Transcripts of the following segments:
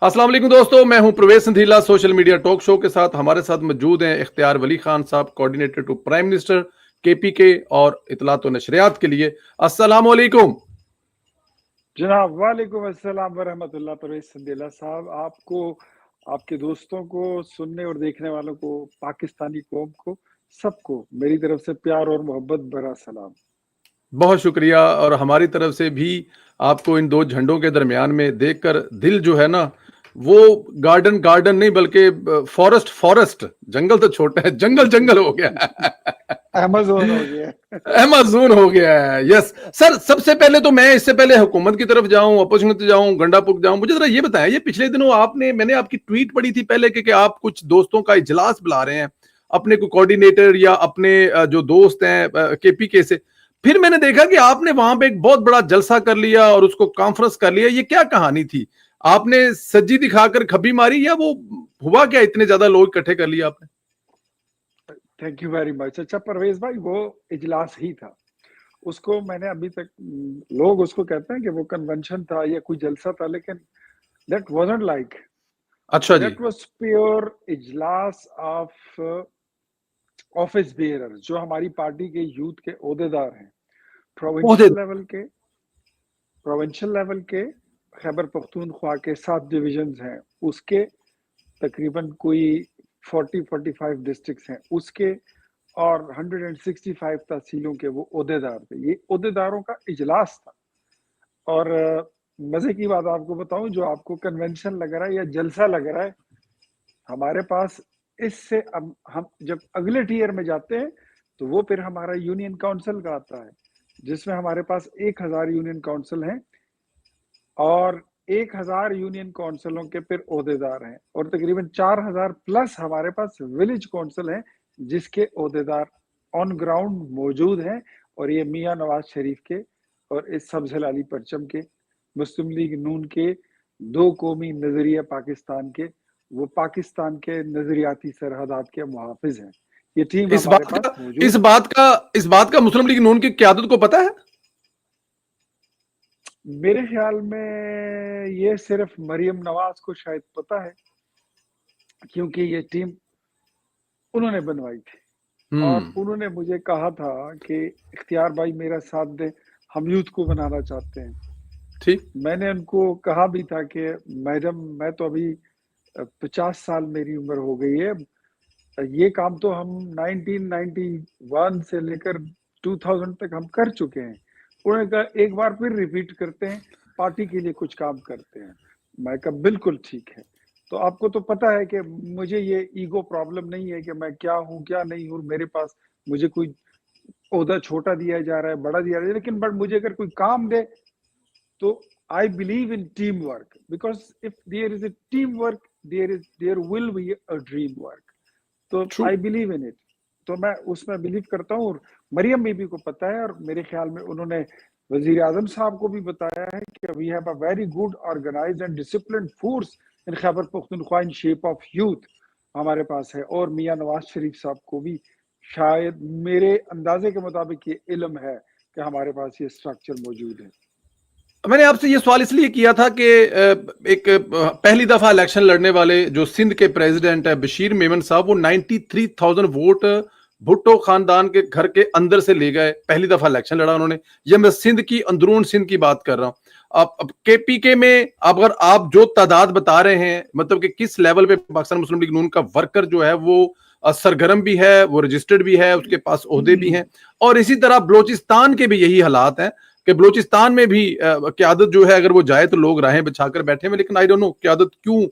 अस्सलाम वालेकुम दोस्तों, मैं हूं प्रवेश संधीला। सोशल मीडिया टॉक शो के साथ हमारे साथ मौजूद हैं इख्तियार वली खान साहब, coordinator to prime minister KPK और इतलात व नशरियात के लिए। अस्सलाम वालेकुम जनाब, वालेकुम अस्सलाम वरहमतुल्लाह। परवेज संदेला साहब, आपको, आपके दोस्तों को, सुनने और देखने वालों को, पाकिस्तानी कौम को, सबको मेरी तरफ से प्यार और मोहब्बत भरा सलाम। बहुत शुक्रिया। और हमारी तरफ से भी आपको इन दो झंडों के दरमियान में देखकर दिल जो है ना, वो गार्डन गार्डन नहीं बल्कि फॉरेस्ट फॉरेस्ट, जंगल तो छोटा है, जंगल जंगल हो गया है। अमेज़न हो गया। अमेज़न हो गया है। यस सर, सबसे पहले तो मैं इससे पहले हुकूमत की तरफ जाऊं, अपोजिशन की जाऊं, गंडापुर जाऊं, मुझे जरा ये बताएं, ये पिछले दिनों मैंने आपकी ट्वीट पढ़ी थी पहले कि आप कुछ दोस्तों का इजलास बुला रहे हैं, अपने को कोऑर्डिनेटर या अपने जो दोस्त हैं केपीके से। फिर मैंने देखा कि आपने वहां पे एक बहुत बड़ा जलसा कर लिया और उसको कॉन्फ्रेंस कर लिया। ये क्या कहानी थी? आपने सज्जी दिखाकर खबी मारी या वो हुआ क्या, इतने ज्यादा लोग इकट्ठे कर लिया आपने? Thank you very much. अच्छा परवेज भाई, वो इजलास ही था। उसको मैंने अभी तक, लोग उसको कहते हैं कि वो कन्वेंशन था या कोई जलसा था, लेकिन दैट वाजंट लाइक, अच्छा जी। दैट वाज प्योर इजलास ऑफ ऑफिस बेयरर, जो हमारी पार्टी के यूथ के ओहदेदार हैं, ओहदे। प्रोविंशियल लेवल के खैबर पख्तूनख्वा के 7 डिविजन्स हैं, उसके तकरीबन कोई 40-45 डिस्ट्रिक्ट्स हैं उसके, और 165 तहसीलों के वो ओहदेदार थे। ये ओहदेदारों का इजलास था। और मजे की बात आपको बताऊं, जो आपको कन्वेंशन लग रहा है या जलसा लग रहा है, हमारे पास इससे, अब हम जब अगले टीयर में जाते हैं तो वो फिर हमारा यूनियन काउंसिल का आता है, जिसमें हमारे पास 1000 यूनियन काउंसिल हैं, और 1000 यूनियन काउंसिलों के फिर ओहदेदार हैं, और तकरीबन 4000 प्लस हमारे पास विलेज काउंसिल हैं, जिसके ओहदेदार ऑन ग्राउंड मौजूद हैं। और ये मियाँ नवाज शरीफ के और इस सब्ज हिलाली परचम के, मुस्लिम लीग नून के, दो कौमी नजरिया पाकिस्तान के, वो पाकिस्तान के नजरियाती सरहदात के मुहाफिज हैं। ये टीम इस हमारे बात पास का इस मौजूद है। बात का इस बात का मुस्लिम लीग नून की क्यादत को पता है? मेरे ख्याल में ये सिर्फ मरियम नवाज को शायद पता है, क्योंकि ये टीम उन्होंने बनवाई थी, और हम्म। उन्होंने मुझे कहा था कि इख्तियार भाई मेरा साथ दे, हम यूथ को बनाना चाहते हैं। ठीक। मैंने उनको कहा भी था कि मैडम, मैं तो अभी 50 साल मेरी उम्र हो गई है, ये काम तो हम 1991 से लेकर 2000 तक हम कर चुके हैं। उन्होंने कहा एक बार फिर रिपीट करते हैं, पार्टी के लिए कुछ काम करते हैं। मैं कहा बिल्कुल ठीक है। तो आपको तो पता है कि मुझे ये ईगो प्रॉब्लम नहीं है कि मैं क्या हूँ क्या नहीं हूँ, मेरे पास मुझे कोई ओहदा छोटा दिया जा रहा है, बड़ा दिया जा रहा है, लेकिन बट मुझे अगर कोई काम दे तो I believe in team work, because if there is a team work, there will be a dream work. So true. I believe in it. तो मैं उसमें बिलीव करता हूँ, और मरियम बीबी को पता है, और मेरे ख्याल में उन्होंने वजीर आजम साहब को भी बताया है कि we have a very good organized and disciplined force in Khyber Pakhtunkhwa in shape of youth हमारे पास है। और मियाँ नवाज शरीफ साहब को भी शायद मेरे अंदाजे के मुताबिक ये इल्म है कि हमारे पास ये स्ट्रक्चर मौजूद है। मैंने आपसे ये सवाल इसलिए किया था कि पहली दफा इलेक्शन लड़ने वाले जो सिंध के प्रेसिडेंट है बशीर मेमन साहब, वो 93,000 वोट भुट्टो खानदान के घर के अंदर से ले गए। पहली दफा इलेक्शन लड़ा उन्होंने। ये मैं सिंध की, अंदरून सिंध की बात कर रहा हूँ। अब केपीके में अगर आप जो तादाद बता रहे हैं, मतलब कि किस लेवल पे पाकिस्तान मुस्लिम लीग नून का वर्कर जो है वो सरगर्म भी है, वो रजिस्टर्ड भी है, उसके पास ओहदे भी हैं। और इसी तरह बलोचिस्तान के भी यही हालात हैं कि बलूचिस्तान में भी क्यादत जो है, अगर वो जाए तो लोग राहें बिछाकर बैठे हुए, लेकिन आई डोंट नो क्यादत क्यों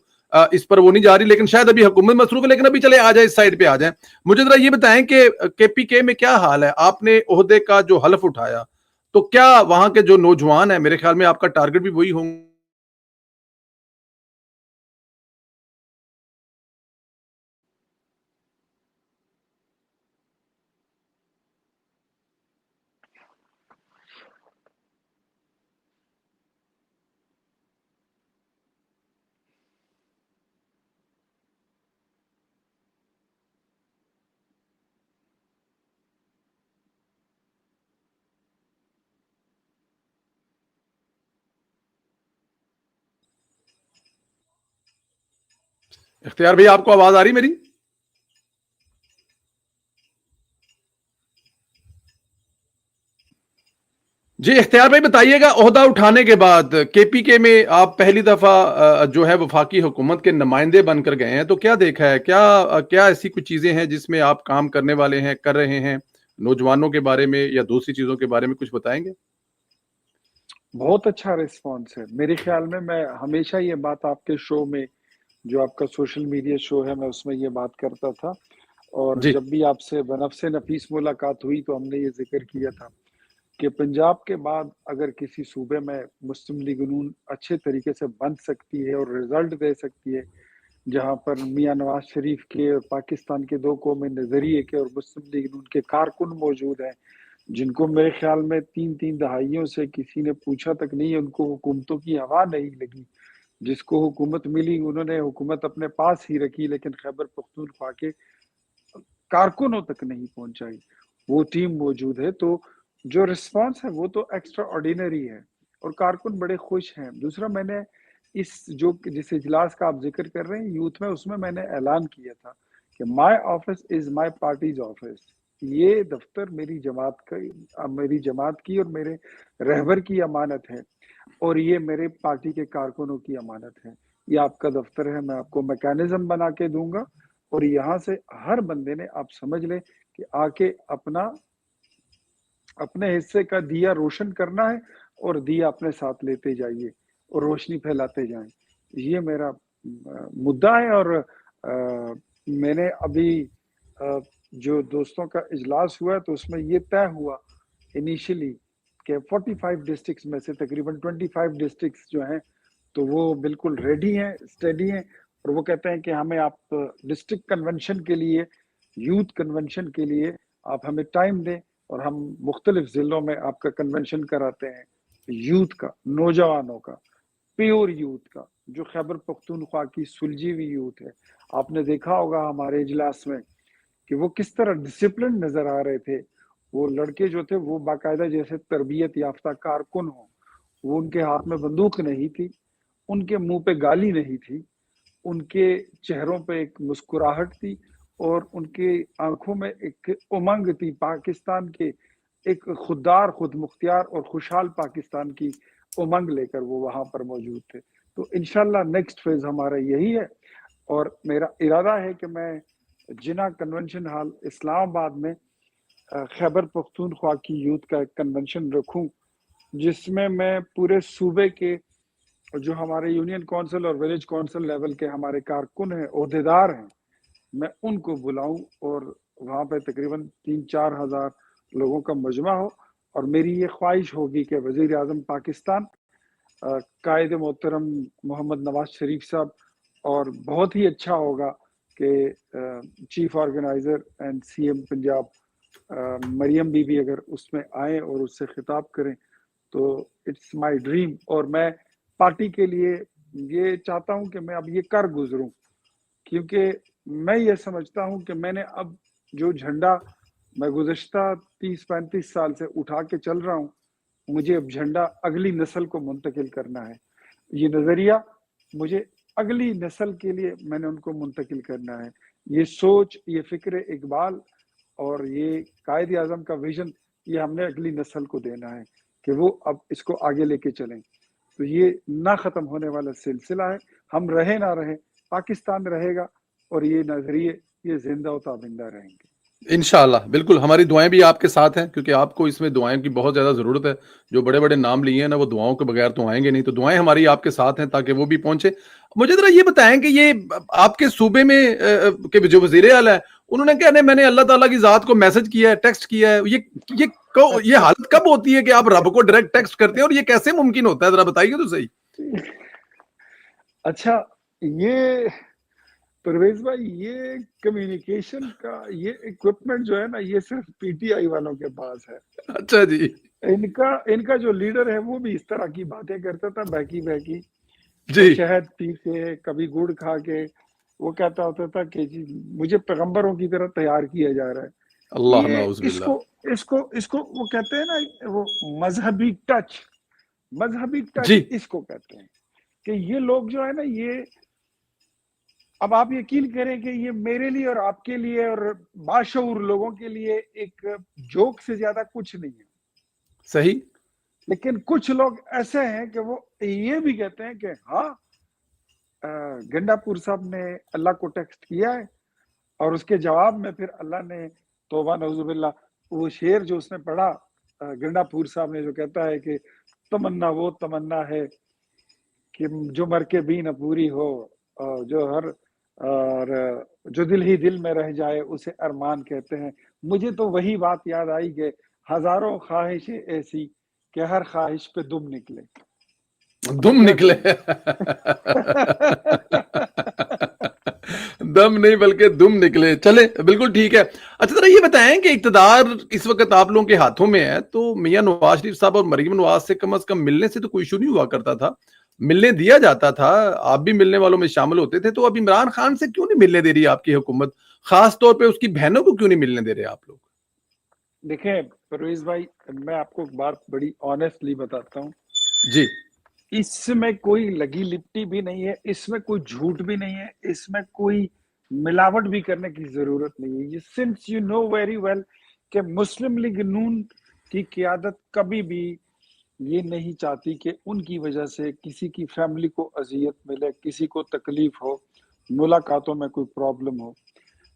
इस पर वो नहीं जा रही। लेकिन शायद अभी हुकूमत मसरूफ है, लेकिन अभी चले आ जाए, इस साइड पे आ जाए। मुझे जरा ये बताएं कि केपीके में क्या हाल है? आपने ओहदे का जो हलफ उठाया, तो क्या वहां के जो नौजवान है, मेरे ख्याल में आपका टारगेट भी वही होंगे। اختیار بھائی آپ کو آواز آ رہی میری؟ جی اختیار بھائی بتائیے گا، عہدہ اٹھانے کے بعد کے پی کے میں آپ پہلی دفعہ جو ہے وفاقی حکومت کے نمائندے بن کر گئے ہیں، تو کیا دیکھا ہے، کیا ایسی کچھ چیزیں ہیں جس میں آپ کام کرنے والے ہیں، کر رہے ہیں، نوجوانوں کے بارے میں یا دوسری چیزوں کے بارے میں کچھ بتائیں گے؟ بہت اچھا ریسپانس ہے میرے خیال میں ہمیشہ یہ بات آپ کے شو میں، جو آپ کا سوشل میڈیا شو ہے، میں اس میں یہ بات کرتا تھا، اور جی جب بھی آپ سے بنفس نفیس ملاقات ہوئی تو ہم نے یہ ذکر کیا تھا کہ پنجاب کے بعد اگر کسی صوبے میں مسلم لیگ نون اچھے طریقے سے بن سکتی ہے اور رزلٹ دے سکتی ہے، جہاں پر میاں نواز شریف کے اور پاکستان کے دو قومی نظریے کے اور مسلم لیگ نون کے کارکن موجود ہیں، جن کو میرے خیال میں تین دہائیوں سے کسی نے پوچھا تک نہیں، ان کو حکومتوں کی ہوا نہیں لگی، جس کو حکومت ملی انہوں نے حکومت اپنے پاس ہی رکھی لیکن خیبر پختونخوا کے کارکنوں تک نہیں پہنچائی، وہ ٹیم موجود ہے، تو جو رسپانس ہے وہ تو ایکسٹرا آرڈینری ہے اور کارکن بڑے خوش ہیں۔ دوسرا، میں نے جس اجلاس کا آپ ذکر کر رہے ہیں یوتھ میں، اس میں نے اعلان کیا تھا کہ my office is my parties office, یہ دفتر میری جماعت کی اور میرے رہبر کی امانت ہے، اور یہ میرے پارٹی کے کارکنوں کی امانت ہے، یہ آپ کا دفتر ہے، میں آپ کو میکانزم بنا کے دوں گا، اور یہاں سے ہر بندے نے آپ سمجھ لیں کہ آ کے اپنے حصے کا دیا روشن کرنا ہے، اور دیا اپنے ساتھ لیتے جائیے اور روشنی پھیلاتے جائیں، یہ میرا مدعا ہے۔ اور میں نے ابھی جو دوستوں کا اجلاس ہوا تو اس میں یہ طے ہوا انیشلی کہ 45 ڈسٹرکٹس میں سے تقریباً 25 ڈسٹرکٹس جو ہیں تو وہ بالکل ریڈی ہیں، اسٹیڈی ہیں، اور وہ کہتے ہیں کہ ہمیں آپ ڈسٹرکٹ کنونشن کے لیے، یوتھ کنونشن کے لیے آپ ہمیں ٹائم دیں، اور ہم مختلف ضلعوں میں آپ کا کنونشن کراتے ہیں، یوتھ کا، نوجوانوں کا، پیور یوتھ کا، جو خیبر پختونخوا کی سلجھی ہوئی یوتھ ہے۔ آپ نے دیکھا ہوگا ہمارے اجلاس میں کہ وہ کس طرح ڈسپلن نظر آ رہے تھے، وہ لڑکے جو تھے وہ باقاعدہ جیسے تربیت یافتہ کارکن ہوں، وہ ان کے ہاتھ میں بندوق نہیں تھی، ان کے منہ پہ گالی نہیں تھی، ان کے چہروں پہ ایک مسکراہٹ تھی، اور ان کے آنکھوں میں ایک امنگ تھی پاکستان کے، ایک خوددار، خود مختار اور خوشحال پاکستان کی امنگ لے کر وہ وہاں پر موجود تھے۔ تو انشاءاللہ نیکسٹ فیز ہمارا یہی ہے، اور میرا ارادہ ہے کہ میں جنا کنونشن ہال اسلام آباد میں خیبر پختونخوا کی یوتھ کا ایک کنونشن رکھوں، جس میں پورے صوبے کے جو ہمارے یونین کونسل اور ولیج کونسل لیول کے ہمارے کارکن ہیں، عہدیدار ہیں، میں ان کو بلاؤں، اور وہاں پہ تقریباً 3-4 ہزار لوگوں کا مجمع ہو، اور میری یہ خواہش ہوگی کہ وزیر اعظم پاکستان قائد محترم محمد نواز شریف صاحب، اور بہت ہی اچھا ہوگا کہ chief organiser and C M Punjab Maryam بی بی اگر اس میں آئیں اور اس سے خطاب کریں، تو اٹس مائی ڈریم، اور میں پارٹی کے لیے یہ چاہتا ہوں کہ میں اب یہ کر گزروں، کیونکہ میں یہ سمجھتا ہوں کہ میں نے اب جو جھنڈا میں گزشتہ 30-35 سال سے اٹھا کے چل رہا ہوں، مجھے اب جھنڈا اگلی نسل کو منتقل کرنا ہے، یہ نظریہ مجھے اگلی نسل کے لیے میں نے ان کو منتقل کرنا ہے، یہ سوچ، یہ فکر اقبال اور یہ قائد اعظم کا ویژن، یہ ہم نے اگلی نسل کو دینا ہے کہ وہ اب اس کو آگے لے کے چلیں۔ تو یہ نہ ختم ہونے والا سلسلہ ہے، ہم رہے نہ رہے، پاکستان رہے گا، اور یہ نظریے یہ زندہ و تابندہ رہیں گے۔ انشاءاللہ بالکل، ہماری دعائیں بھی آپ کے ساتھ ہیں، کیونکہ آپ کو اس میں دعائیں کی بہت زیادہ ضرورت ہے، جو بڑے بڑے نام لیے ہیں نا وہ دعاؤں کے بغیر تو آئیں گے نہیں، تو دعائیں ہماری آپ کے ساتھ ہیں تاکہ وہ بھی پہنچے۔ مجھے ذرا یہ بتائیں کہ یہ آپ کے صوبے میں کے جو وزیر اعلیٰ ہے انہوں نے کہا نہیں میں نے اللہ تعالیٰ کی ذات کو میسج کیا ہے، ٹیکسٹ کیا ہے، یہ حالت کب ہوتی ہے کہ آپ رب کو ڈائریکٹ ٹیکسٹ کرتے ہیں، اور یہ کیسے ممکن ہوتا ہے، ذرا بتائیے تو صحیح۔ اچھا، یہ پرویز بھائی، یہ کمیونیکیشن کا یہ اکوپمنٹ جو ہے نا، یہ صرف پی ٹی آئی والوں کے پاس ہے۔ اچھا جی، ان کا جو لیڈر ہے وہ بھی اس طرح کی باتیں کرتا تھا، بہکی وہ جی شہد پی کے، کبھی گڑ کھا کے، وہ کہتا ہوتا تھا کہ جی مجھے پیغمبروں کی طرح تیار کیا جا رہا ہے۔ اللہ یہ نعوذ باللہ۔ اس کو وہ کہتے ہیں نا، وہ مذہبی ٹچ جی اس کو کہتے ہیں، کہ یہ لوگ جو ہے نا، اب آپ یقین کریں کہ یہ میرے لیے اور آپ کے لیے اور باشعور لوگوں کے لیے ایک جوک سے زیادہ کچھ نہیں ہے. صحیح. لیکن کچھ لوگ ایسے ہیں کہ وہ یہ بھی کہتے ہیں کہ ہاں گنڈا پور صاحب نے اللہ کو ٹیکسٹ کیا ہے اور اس کے جواب میں پھر اللہ نے توبہ نعوذ باللہ وہ شعر جو اس نے پڑھا گنڈا پور صاحب نے جو کہتا ہے کہ تمنا وہ تمنا ہے کہ جو مر کے بھی نہ پوری ہو جو ہر اور جو دل ہی دل میں رہ جائے اسے ارمان کہتے ہیں. مجھے تو وہی بات یاد آئی کہ ہزاروں خواہشیں ایسی کہ ہر خواہش پہ دم نکلے. دم نکلے. دم نہیں بلکہ دم نکلے. چلے بالکل ٹھیک ہے. اچھا ذرا یہ بتائیں کہ اقتدار اس وقت آپ لوگوں کے ہاتھوں میں ہے تو میاں نواز شریف صاحب اور مریم نواز سے کم از کم ملنے سے تو کوئی ایشو نہیں ہوا کرتا تھا, ملنے دیا جاتا تھا, آپ بھی ملنے والوں میں شامل ہوتے تھے. تو اب عمران خان سے کیوں نہیں ملنے دے رہی آپ کی حکومت, خاص طور پہ اس کی بہنوں کو کیوں نہیں ملنے دے رہے آپ لوگ؟ دیکھیں پرویز بھائی, میں آپ کو ایک بات بڑی آنیسٹلی بتاتا ہوں, جی. اس میں کوئی لگی لپٹی بھی نہیں ہے, اس میں کوئی جھوٹ بھی نہیں ہے, اس میں کوئی ملاوٹ بھی کرنے کی ضرورت نہیں ہے. Since you know very well کہ مسلم لیگ نون کی قیادت کبھی بھی یہ نہیں چاہتی کہ ان کی وجہ سے کسی کی فیملی کو اذیت ملے, کسی کو تکلیف ہو, ملاقاتوں میں کوئی پرابلم ہو.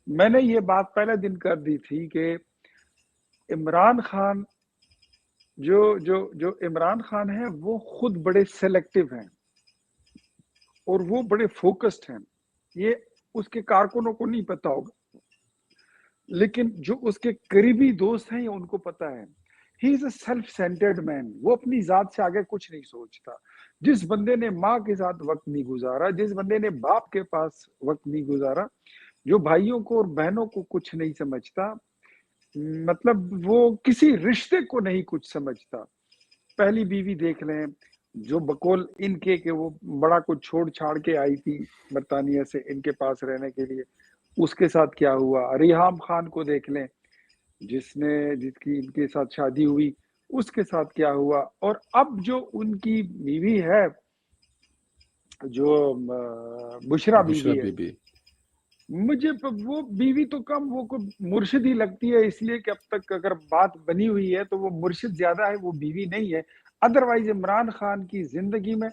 میں نے یہ بات پہلے دن کر دی تھی کہ عمران خان جو عمران خان ہے وہ خود بڑے سیلیکٹیو ہیں اور وہ بڑے فوکسڈ ہیں. یہ اس کے کارکنوں کو نہیں پتا ہوگا, لیکن جو اس کے قریبی دوست ہیں ان کو پتا ہے. ہی از اے سیلف سینٹرڈ مین, وہ اپنی ذات سے آگے کچھ نہیں سوچتا. جس بندے نے ماں کے ساتھ وقت نہیں گزارا, جس بندے نے باپ کے پاس وقت نہیں گزارا, جو بھائیوں کو اور بہنوں کو کچھ نہیں سمجھتا, مطلب وہ کسی رشتے کو نہیں کچھ سمجھتا. پہلی بیوی دیکھ لیں جو بقول ان کے کہ وہ بڑا کچھ چھوڑ چھاڑ کے آئی تھی برطانیہ سے ان کے پاس رہنے کے لیے, اس کے ساتھ کیا ہوا. ریحام خان کو دیکھ لیں جس کی ان کے ساتھ شادی ہوئی, اس کے ساتھ کیا ہوا. اور اب جو ان کی بیوی ہے جو بشرا بیوی ہے, مجھے وہ بیوی تو کم وہ مرشد ہی لگتی ہے, اس لیے کہ اب تک اگر بات بنی ہوئی ہے تو وہ مرشد زیادہ ہے, وہ بیوی نہیں ہے. ادروائز عمران خان کی زندگی میں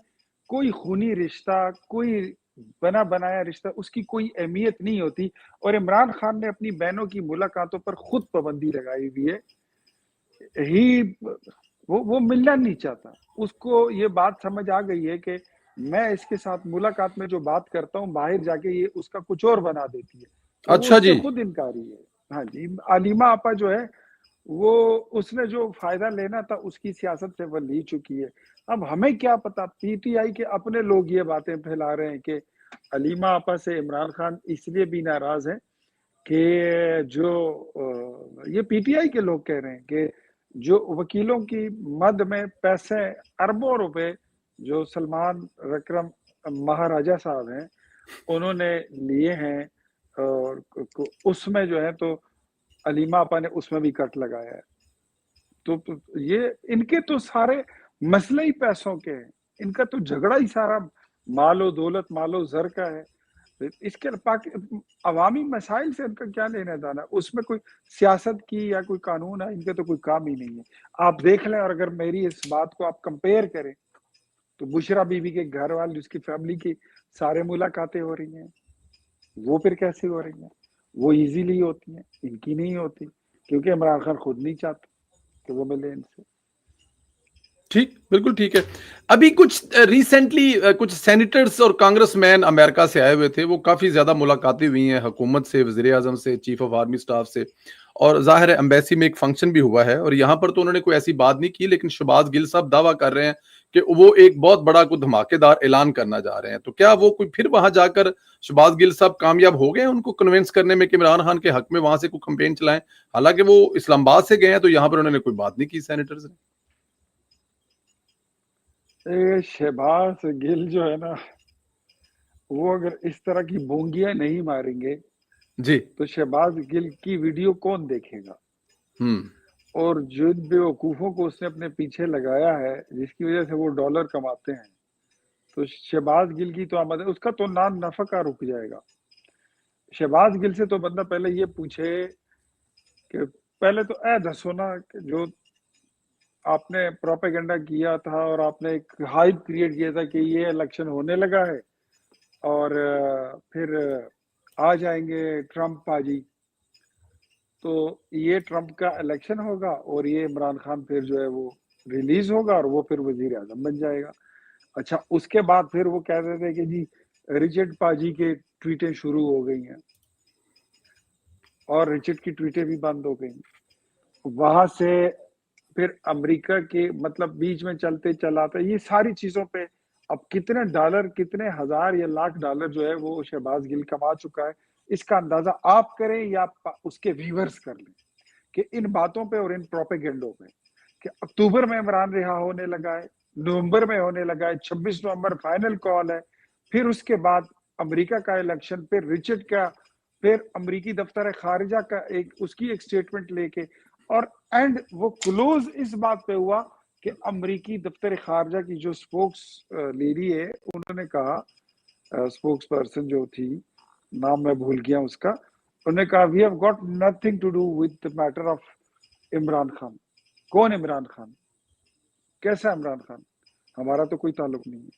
کوئی خونی رشتہ, کوئی بنا بنایا رشتہ, اس کی کوئی اہمیت نہیں ہوتی. اور عمران خان نے اپنی بہنوں کی ملاقاتوں پر خود پابندی لگائی ہوئی ہے. وہ ملنا نہیں چاہتا. اس کو یہ بات سمجھ آ گئی ہے کہ میں اس کے ساتھ ملاقات میں جو بات کرتا ہوں باہر جا کے یہ اس کا کچھ اور بنا دیتی ہے, تو وہ اچھا اس سے جی. خود انکاری ہے. ہاں جی, علیمہ آپا جو ہے وہ اس نے جو فائدہ لینا تھا اس کی سیاست سے وہ لی چکی ہے. اب ہمیں کیا پتا, پی ٹی آئی کے اپنے لوگ یہ باتیں پھیلا رہے ہیں کہ علیمہ آپا سے عمران خان اس لیے بھی ناراض ہے کہ جو یہ پی ٹی آئی کے لوگ کہہ رہے ہیں کہ جو وکیلوں کی مد میں پیسے اربوں روپے جو سلمان رکرم مہاراجہ صاحب ہیں انہوں نے لیے ہیں, اور اس میں جو ہے تو علیمہ آپا نے اس میں بھی کٹ لگایا ہے. تو یہ ان کے تو سارے مسئلے ہی پیسوں کے ہیں, ان کا تو جھگڑا ہی سارا مال و دولت مال و زر کا ہے. اس کے عوامی مسائل سے ان کا کیا لینا دینا, اس میں کوئی سیاست کی یا کوئی قانون ہے ان کا تو کوئی کام ہی نہیں ہے. آپ دیکھ لیں, اور اگر میری اس بات کو آپ کمپیئر کریں تو بشرا بیوی کے گھر والے اس کی فیملی کی سارے ملاقاتیں ہو رہی ہیں, وہ پھر کیسے ہو رہی ہیں؟ وہ ایزیلی ہوتی ہیں, ان کی نہیں ہوتی, کیونکہ عمران خان خود نہیں چاہتا کہ وہ ملے ان سے. ٹھیک, بالکل ٹھیک ہے. ابھی کچھ ریسنٹلی کچھ سینیٹرز اور کانگریس مین امریکہ سے آئے ہوئے تھے, وہ کافی زیادہ ملاقاتیں ہوئی ہیں حکومت سے, وزیر اعظم سے, چیف آف آرمی اسٹاف سے, اور ظاہر ہے امبیسی میں ایک فنکشن بھی ہوا ہے, اور یہاں پر تو انہوں نے کوئی ایسی بات نہیں کی, لیکن شہباز گل صاحب دعویٰ کر رہے ہیں کہ وہ ایک بہت بڑا کوئی دھماکے دار اعلان کرنا جا رہے ہیں. تو کیا وہ کوئی پھر وہاں جا کر شہباز گل صاحب کامیاب ہو گئے ہیں ان کو کنونس کرنے میں کہ عمران خان کے حق میں وہاں سے کوئی کمپین چلائیں؟ حالانکہ وہ اسلام آباد سے گئے ہیں, تو یہاں پر انہوں نے کوئی بات نہیں کی سینیٹرز نے. شہباز گل جو ہے نا, وہ اگر اس طرح کی بونگیاں نہیں ماریں گے جی. تو شہباز گل کی ویڈیو کون دیکھے گا؟ ہم اور جن بیوقوفوں کو اس نے اپنے پیچھے لگایا ہے جس کی وجہ سے وہ ڈالر کماتے ہیں, تو शहबाज गिल की तो आमद है, उसका तो नान नफका रुक जाएगा। शहबाज गिल से तो बंदा पहले ये पूछे कि पहले तो ए दसो ना कि जो आपने प्रोपेगेंडा किया था और आपने एक हाइप क्रिएट किया था कि ये इलेक्शन होने लगा है और फिर आ जाएंगे ट्रम्प पाजी, तो ये ट्रम्प का इलेक्शन होगा और ये इमरान खान फिर जो है वो रिलीज होगा और वो फिर वजीर आजम बन जाएगा। अच्छा, उसके बाद फिर वो कह रहे थे कि जी रिचर्ड पाजी के ट्वीटें शुरू हो गई हैं और रिचर्ड की ट्वीटें भी बंद हो गई। वहां से फिर अमेरिका के मतलब बीच में चलते चलाते ये सारी चीजों पे अब कितने डॉलर, कितने हजार या लाख डॉलर जो है वो शहबाज गिल कमा चुका है, इसका अंदाजा आप करें या उसके व्यूअर्स कर लें कि इन बातों पे और इन प्रोपेगेंडों पे कि अक्टूबर में इमरान रिहा होने लगा है, नवंबर में होने लगा है, 26 नवंबर फाइनल कॉल है, फिर उसके बाद अमेरिका का इलेक्शन, फिर रिचर्ड का, फिर अमेरिकी दफ्तर खारिजा का एक उसकी एक स्टेटमेंट लेके, और एंड वो क्लोज इस बात पे हुआ कि अमेरिकी दफ्तर खारिजा की जो स्पोक्स लेडी है उन्होंने कहा, स्पोक्स पर्सन जो थी, नाम मैं भूल गया उसका, उन्होंने कहा we have got nothing to do with the matter of Imran Khan. कौन इमरान खान, कैसा इमरान खान, हमारा तो कोई ताल्लुक नहीं है।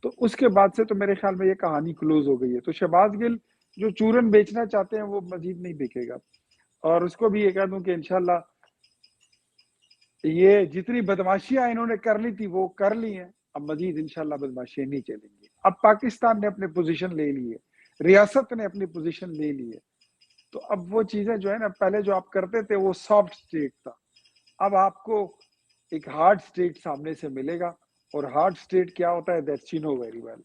तो उसके बाद से तो मेरे ख्याल में ये कहानी क्लोज हो गई है। तो शहबाज गिल जो चूरन बेचना चाहते हैं वो मजीद नहीं बिकेगा, और उसको भी ये कह दूं कि इंशाल्लाह ये जितनी बदमाशियां इन्होंने कर ली थी वो कर ली हैं, अब मजीद इंशाल्लाह बदमाशियां नहीं चलेंगी। अब पाकिस्तान ने अपने पोजीशन ले ली है, रियासत ने अपनी पोजीशन ले ली है, तो अब वो चीजें जो है ना, पहले जो आप करते थे वो सॉफ्ट स्टेट था, अब आपको एक हार्ड स्टेट सामने से मिलेगा, और हार्ड स्टेट क्या होता है that's you know very well.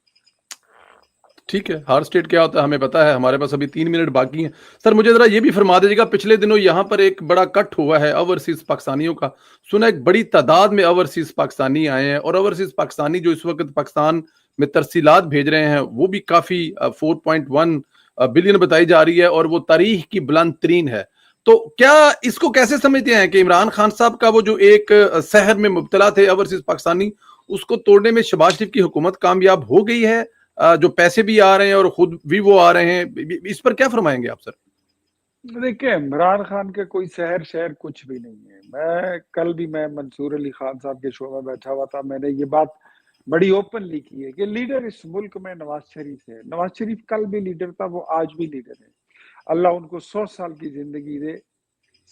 ठीक है, हार्ड स्टेट क्या होता है हमें पता है। हमारे पास अभी 3 मिनट बाकी हैं। सर मुझे जरा ये भी फरमा दीजिएगा, पिछले दिनों यहाँ पर एक बड़ा कट हुआ है ओवरसीज पाकिस्तानियों का, सुना एक बड़ी तादाद में ओवरसीज पाकिस्तानी आए हैं, और ओवरसीज पाकिस्तानी जो इस वक्त पाकिस्तान में तरसीलात भेज रहे हैं वो भी काफी 4.1 बिलियन बताई जा रही है, और वो तारीख की बुलंद तरीन है। तो क्या इसको कैसे समझते हैं कि इमरान खान साहब का वो जो एक सहर में मुब्तला थे ओवरसीज पाकिस्तानी, उसको तोड़ने में शहबाज शरीफ की हुकूमत कामयाब हो गई है? जो पैसे भी आ रहे हैं और खुद भी वो आ रहे हैं, इस पर क्या फरमाएंगे आप सर? देखिए, इमरान खान के कोई शहर कुछ भी नहीं है। मैं कल भी मैं मंसूर अली खान साहब के शो में बैठा हुआ था, मैंने ये बात बड़ी ओपनली की है कि लीडर इस मुल्क में नवाज शरीफ है। नवाज शरीफ कल भी लीडर था, वो आज भी लीडर है। अल्लाह उनको 100 साल की जिंदगी दे,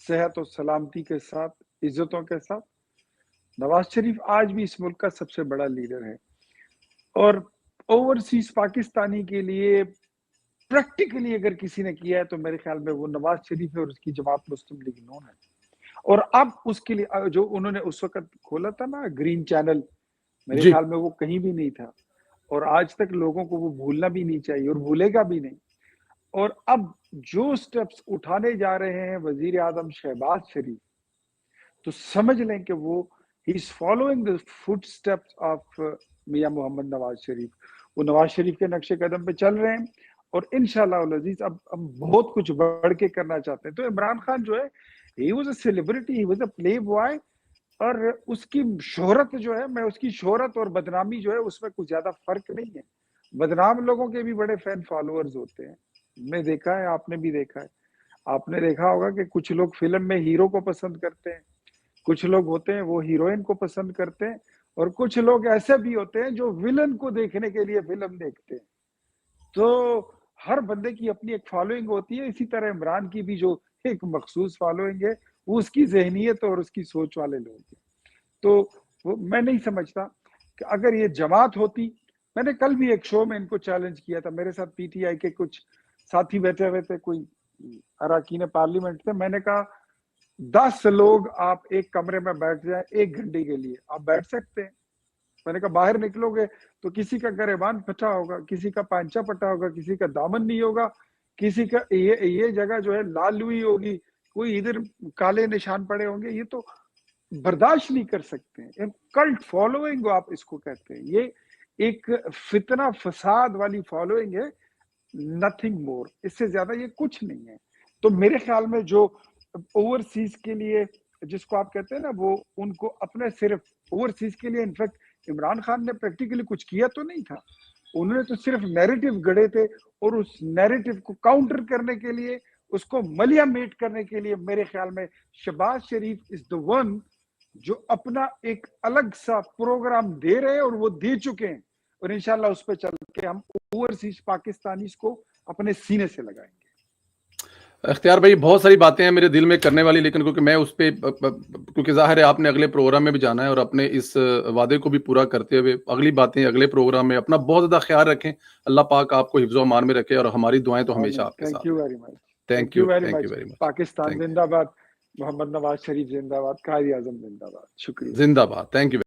सेहत और सलामती के साथ, इज्जतों के साथ। नवाज शरीफ आज भी इस मुल्क का सबसे बड़ा लीडर है, और ओवरसीज पाकिस्तानी के लिए प्रैक्टिकली अगर किसी ने किया है तो मेरे ख्याल में वो नवाज शरीफ है और उसकी जमात मुस्लिम लीग नून है। और अब उसके लिए जो उन्होंने उस वक्त खोला था ना ग्रीन चैनल, मेरे जी। ख्याल में वो कहीं भी नहीं था, और आज तक लोगों को वो भूलना भी नहीं चाहिए और भूलेगा भी नहीं। और अब जो स्टेप्स उठाने जा रहे हैं वजीर आजम शहबाज शरीफ, तो समझ लें कि वो he is following the foot steps of Mian Mohammad Nawaz Sharif. वो नवाज शरीफ के नक्शे कदम पे चल रहे हैं, और इंशाल्लाह अजीज अब हम बहुत कुछ बढ़ के करना चाहते हैं। तो इमरान खान जो है, he was a celebrity, he was a play boy, और उसकी शोहरत जो है, मैं उसकी शोहरत और बदनामी जो है उसमें कुछ ज्यादा फर्क नहीं है। बदनाम लोगों के भी बड़े फैन फॉलोअर्स होते हैं, मैं देखा है, आपने भी देखा है। आपने देखा होगा कि कुछ लोग फिल्म में हीरो को पसंद करते हैं, कुछ लोग होते हैं वो हीरोइन को पसंद करते हैं, और कुछ लोग ऐसे भी होते हैं जो विलन को देखने के लिए फिल्म देखते हैं। तो हर बंदे की अपनी एक फॉलोइंग होती है, इसी तरह इमरान की भी जो एक मखसूस फॉलोइंग है वो उसकी जहनीत और उसकी सोच वाले लोग हैं। तो वो मैं नहीं समझता कि अगर ये जमात होती, मैंने कल भी एक शो में इनको चैलेंज किया था, मेरे साथ पीटीआई के कुछ साथी बैठे हुए थे, कोई अरकान पार्लियामेंट थे, मैंने कहा 10 लोग आप एक कमरे में बैठ जाए 1 घंटे के लिए, आप बैठ सकते हैं? मैंने कहा बाहर निकलोगे तो किसी का गरेबान फटा होगा, किसी का पांचा फटा होगा, किसी का दामन नहीं होगा, किसी का ये जगह जो है लाल हुई होगी, कोई इधर काले निशान पड़े होंगे, ये तो बर्दाश्त नहीं कर सकते हैं। कल्ट फॉलोइंग आप इसको कहते हैं, ये एक फितना फसाद वाली फॉलोइंग है, नथिंग मोर, इससे ज्यादा ये कुछ नहीं है। तो मेरे ख्याल में जो ओवरसीज के लिए जिसको आप कहते हैं ना, वो उनको अपने सिर्फ ओवरसीज के लिए इनफैक्ट इमरान खान ने प्रैक्टिकली कुछ किया तो नहीं था, उन्होंने तो सिर्फ नैरेटिव गढ़े थे और उस नैरेटिव को काउंटर करने के लिए, उसको मलियामेट करने के लिए मेरे ख्याल में शहबाज शरीफ इज द वन जो अपना एक अलग सा प्रोग्राम दे रहे हैं और वो दे चुके हैं, और इंशाल्लाह उस पर चल के हम ओवरसीज पाकिस्तानीज को अपने सीने से लगाएंगे। इख्तियार भाई, बहुत सारी बातें हैं मेरे दिल में करने वाली, लेकिन क्योंकि मैं उस पे क्योंकि जाहिर है आपने अगले प्रोग्राम में भी जाना है और अपने इस वादे को भी पूरा करते हुए अगली बातें अगले प्रोग्राम में, अपना बहुत ज्यादा ख्याल रखें। अल्लाह पाक आपको हिफ्ज़ो अमान में रखे और हमारी दुआएं तो हमेशा आपके साथ। Thank you very much, thank you very very much. Pakistan जिंदाबाद, मोहम्मद नवाज शरीफ जिंदाबाद, कायद-ए-आज़म जिंदाबाद। शुक्रिया। जिंदाबाद। Thank you.